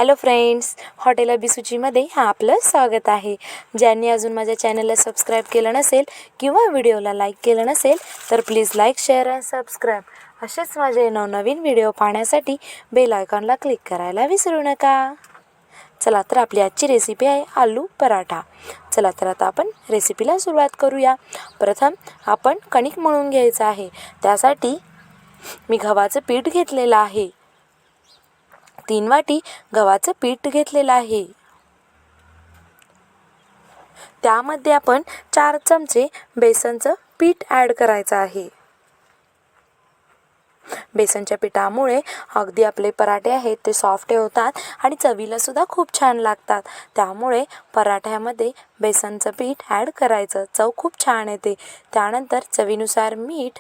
Hello friends, hotel अभिसुचीमध्ये आपलं स्वागत आहे. ज्यांनी अजून माझ्या चॅनलला सबस्क्राईब केलं नसेल किंवा व्हिडिओला लाईक केलं नसेल तर please like, share and subscribe. असेच माझे नवनवीन व्हिडिओ पाहण्यासाठी बेल आयकॉनला क्लिक करायला विसरू नका. चला तर आपली आजची रेसिपी आहे आलू पराठा. चला तर आता आपण रेसिपीला सुरुवात करूया. प्रथम आपण कणिक मळून घ्यायचं आहे. त्यासाठी मी गव्हाचं पीठ घेतलेलं आहे. 3 वाटी गव्हाचं पीठ घेतलेलं आहे. त्यामध्ये आपण 4 चमचे बेसनचं पीठ ॲड करायचं आहे. बेसनच्या पिठामुळे अगदी आपले पराठे आहेत ते सॉफ्ट होतात आणि चवीला सुद्धा खूप छान लागतात. त्यामुळे पराठ्यामध्ये बेसनचं पीठ ॲड करायचं, चव खूप छान येते. त्यानंतर चवीनुसार मीठ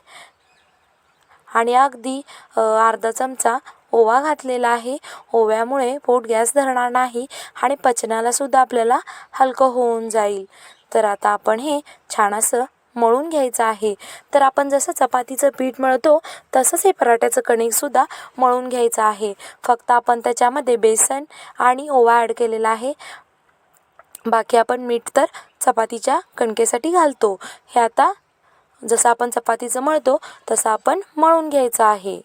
आणि अगदी अर्धा चमचा ओवा घातलेला आहे. ओव्यामुळे पोट गॅस धरणार नाही आणि पचनाला सुद्धा आपल्याला हलकं होऊन जाईल. तर आता आपण हे छान असं मळून घ्यायचं आहे. तर आपण जसं चपातीचं पीठ मळतो तसंच हे पराठ्याचं कणिकसुद्धा मळून घ्यायचं आहे. फक्त आपण त्याच्यामध्ये बेसन आणि ओवा ॲड केलेला आहे. बाकी आपण मीठ तर चपातीच्या कणकेसाठी घालतो. हे आता जसं आपण चपातीचं मळतो तसं आपण मळून घ्यायचं आहे.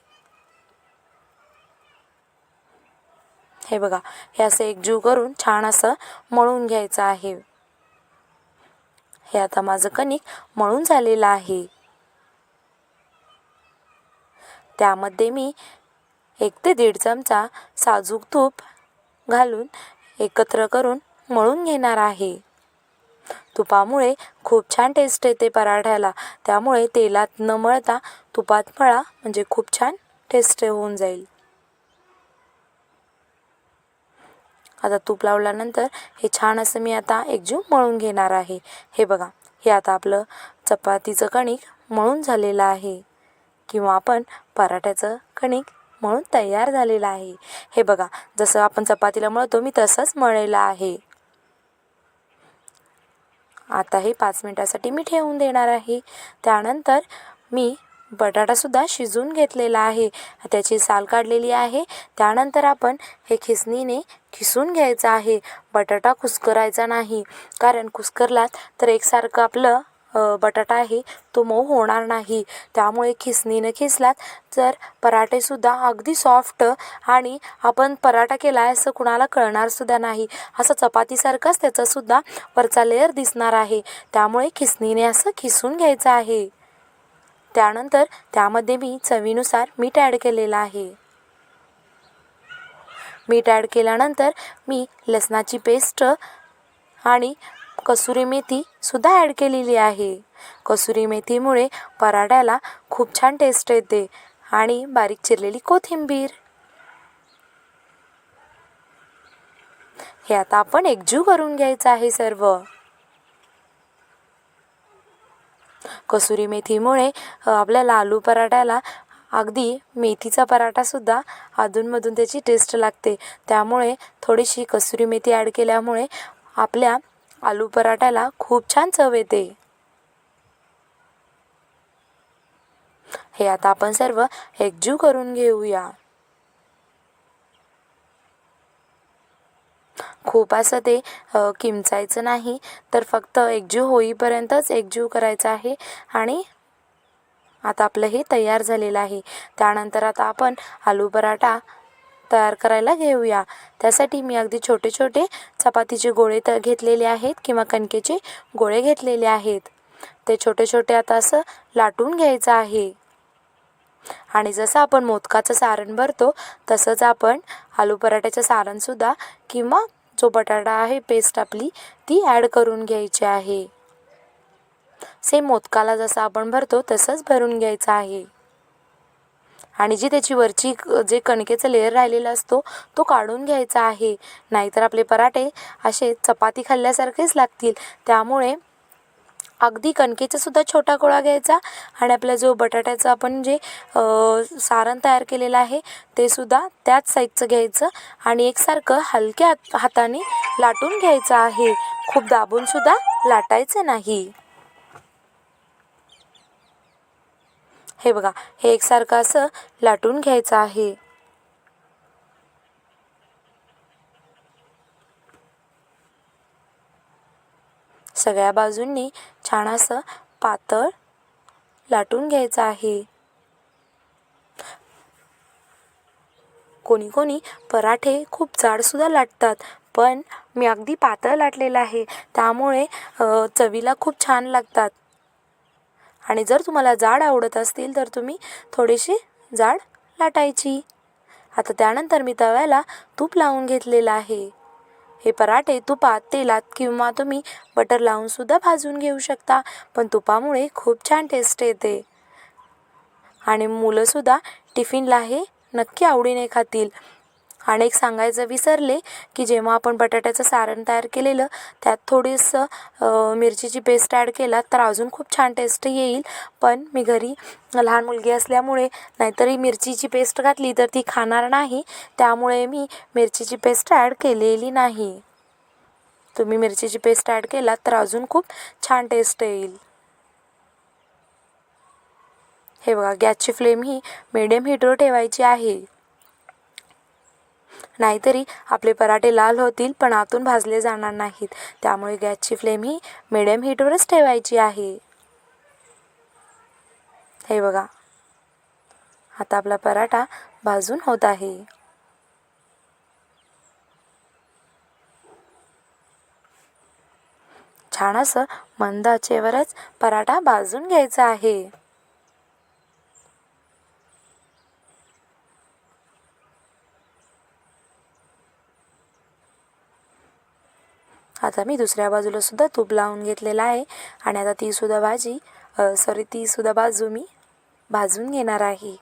हे बघा, हे असं एकजीव करून छान असं मळून घ्यायचं आहे. हे आता माझं कणिक मळून झालेलं आहे. त्यामध्ये मी 1 ते 1.5 चमचा साजूक तूप घालून एकत्र करून मळून घेणार आहे. तुपामुळे खूप छान टेस्ट येते पराठ्याला. त्यामुळे तेलात न मळता तुपात मळा, म्हणजे खूप छान टेस्ट होऊन जाईल. आता तूप लावल्यानंतर हे छान असं मी आता एकजीव मळून घेणार आहे. हे बघा, हे आता आपलं चपातीचं कणिक मळून झालेलं आहे किंवा आपण पराठ्याचं कणिक मळून तयार झालेलं आहे. हे बघा, जसं आपण चपातीला मळतो मी तसंच मळलेलं आहे. आता हे 5 मिनिटासाठी मी ठेवून देणार आहे. त्यानंतर मी बटाटासुद्धा शिजवून घेतलेला आहे. त्याची साल काढलेली आहे. त्यानंतर आपण हे खिसणीने खिसून घ्यायचं आहे. बटाटा कुस्करायचा नाही, कारण कुस्करलात तर एकसारखं आपलं बटाटा आहे तो मऊ होणार नाही. त्यामुळे खिसणीने खिसलात तर पराठेसुद्धा अगदी सॉफ्ट आणि आपण पराठा केला आहे असं कुणाला कळणारसुद्धा नाही. असं चपातीसारखंच त्याचासुद्धा वरचा लेअर दिसणार आहे. त्यामुळे खिसणीने असं खिसून घ्यायचं आहे. त्यानंतर त्यामध्ये मी चवीनुसार मीठ ॲड केलेलं आहे. मीठ ॲड केल्यानंतर मी लसणाची पेस्ट आणि कसुरी मेथीसुद्धा ॲड केलेली आहे. कसुरी मेथीमुळे पराठ्याला खूप छान टेस्ट येते आणि बारीक चिरलेली कोथिंबीर. हे आता आपण एकजीव करून घ्यायचं आहे सर्व. कसुरी मेथीमुळे आपल्याला आलू पराठ्याला अगदी मेथीचा पराठासुद्धा अधूनमधून त्याची टेस्ट लागते. त्यामुळे थोडीशी कसुरी मेथी ॲड केल्यामुळे आपल्या आलू पराठ्याला खूप छान चव येते. हे आता आपण सर्व एकजीव करून घेऊया. खूप असं ते किंचायचं नाही, तर फक्त एकजीव होईपर्यंतच एकजीव करायचं आहे. आणि आता आपलं हे तयार झालेलं आहे. त्यानंतर आता आपण आलू पराठा तयार करायला घेऊया. त्यासाठी मी अगदी छोटे छोटे चपातीचे गोळे घेतलेले आहेत किंवा कणकेचे गोळे घेतलेले आहेत. ते छोटे छोटे आता असं लाटून घ्यायचं आहे. आणि जसं आपण मोदकाचं सारण भरतो तसंच आपण आलू पराठ्याचं सारणसुद्धा किंवा जो बटाटा आहे पेस्ट आपली ती ॲड करून घ्यायची आहे. सेम मोदकाला जसं आपण भरतो तसंच भरून घ्यायचं आहे. आणि जी त्याची वरची जे कणकेचं लेअर राहिलेला असतो तो काढून घ्यायचा आहे. नाहीतर आपले पराठे असे चपाती खाल्ल्यासारखेच लागतील. त्यामुळे अगदी कणकेचा सुद्धा छोटा गोळा घ्यायचा आणि आपला जो बटाट्याचा आपण जे सारण तयार केलेलं आहे ते सुद्धा त्याच साईजचं घ्यायचं आणि एकसारखं हलक्या हाताने लाटून घ्यायचं आहे. खूप दाबून सुद्धा लाटायचं नाही. हे बघा, हे एकसारखं असं लाटून घ्यायचं आहे. सगळ्या बाजूंनी छान असं पातळ लाटून घ्यायचं आहे. कोणी कोणी पराठे खूप जाडसुद्धा लाटतात, पण मी अगदी पातळ लाटलेलं आहे, त्यामुळे चवीला खूप छान लागतात. आणि जर तुम्हाला जाड आवडत असतील तर तुम्ही थोडीशी जाड लाटायची. आता त्यानंतर मी तव्याला तूप लावून घेतलेलं आहे. हे पराठे तुपात, तेलात किंवा तुम्ही बटर लावून सुद्धा भाजून घेऊ शकता, पण तुपामुळे खूप छान टेस्ट येते. आणि मुलंसुद्धा टिफिनला हे नक्की आवडीने खातील. आणि एक सांगायचं विसरले की जेव्हा आपण बटाट्याचं सारण तयार केलेलं त्यात थोडीसं मिरचीची पेस्ट ॲड केला तर अजून खूप छान टेस्ट येईल. पण मी घरी लहान मुलगी असल्यामुळे नाहीतरी मिरचीची पेस्ट घातली तर ती खाणार नाही, त्यामुळे मी मिरचीची पेस्ट ॲड केलेली नाही. तुम्ही मिरचीची पेस्ट ॲड केलात तर अजून खूप छान टेस्ट येईल. हे बघा, गॅसची फ्लेम ही मिडियम हीटवर ठेवायची आहे, नाहीतरी आपले पराठे लाल होतील पण आतून भाजले जाणार नाहीत. त्यामुळे गॅसची फ्लेम ही मिडियम हीटवरच ठेवायची आहे. हे बघा, आता आपला पराठा भाजून होत आहे. छान असं मंद आचेवरच पराठा भाजून घ्यायचा आहे. आता मी दुसऱ्या बाजूला सुद्धा तूप लावून घेतलेलं आहे आणि आता ती सुद्धा बाजू मी भाजून घेणार आहे.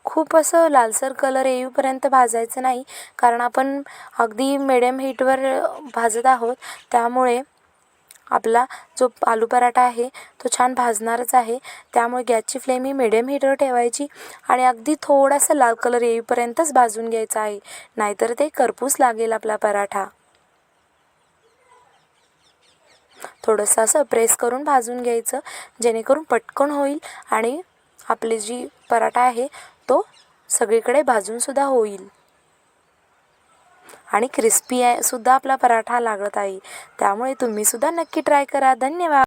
खूप असं लालसर कलर येईपर्यंत भाजायचं नाही, कारण आपण अगदी मिडियम हीटवर भाजत आहोत, त्यामुळे आपला जो आलू पराठा आहे तो छान भाजणारच आहे. त्यामुळे गॅसची फ्लेम ही मिडियम हीटवर ठेवायची आणि अगदी थोडासा लाल कलर येईपर्यंतच भाजून घ्यायचा आहे, नाहीतर ते करपूस लागेल आपला पराठा. थोडंसं असं प्रेस करून भाजून घ्यायचं, जेणेकरून पटकन होईल आणि आपली जी पराठा आहे तो सगळीकडे भाजून सुद्धा होईल आणि क्रिस्पी सुद्धा आपला पराठा लागत आहे. त्यामुळे तुम्ही सुद्धा नक्की ट्राय करा. धन्यवाद.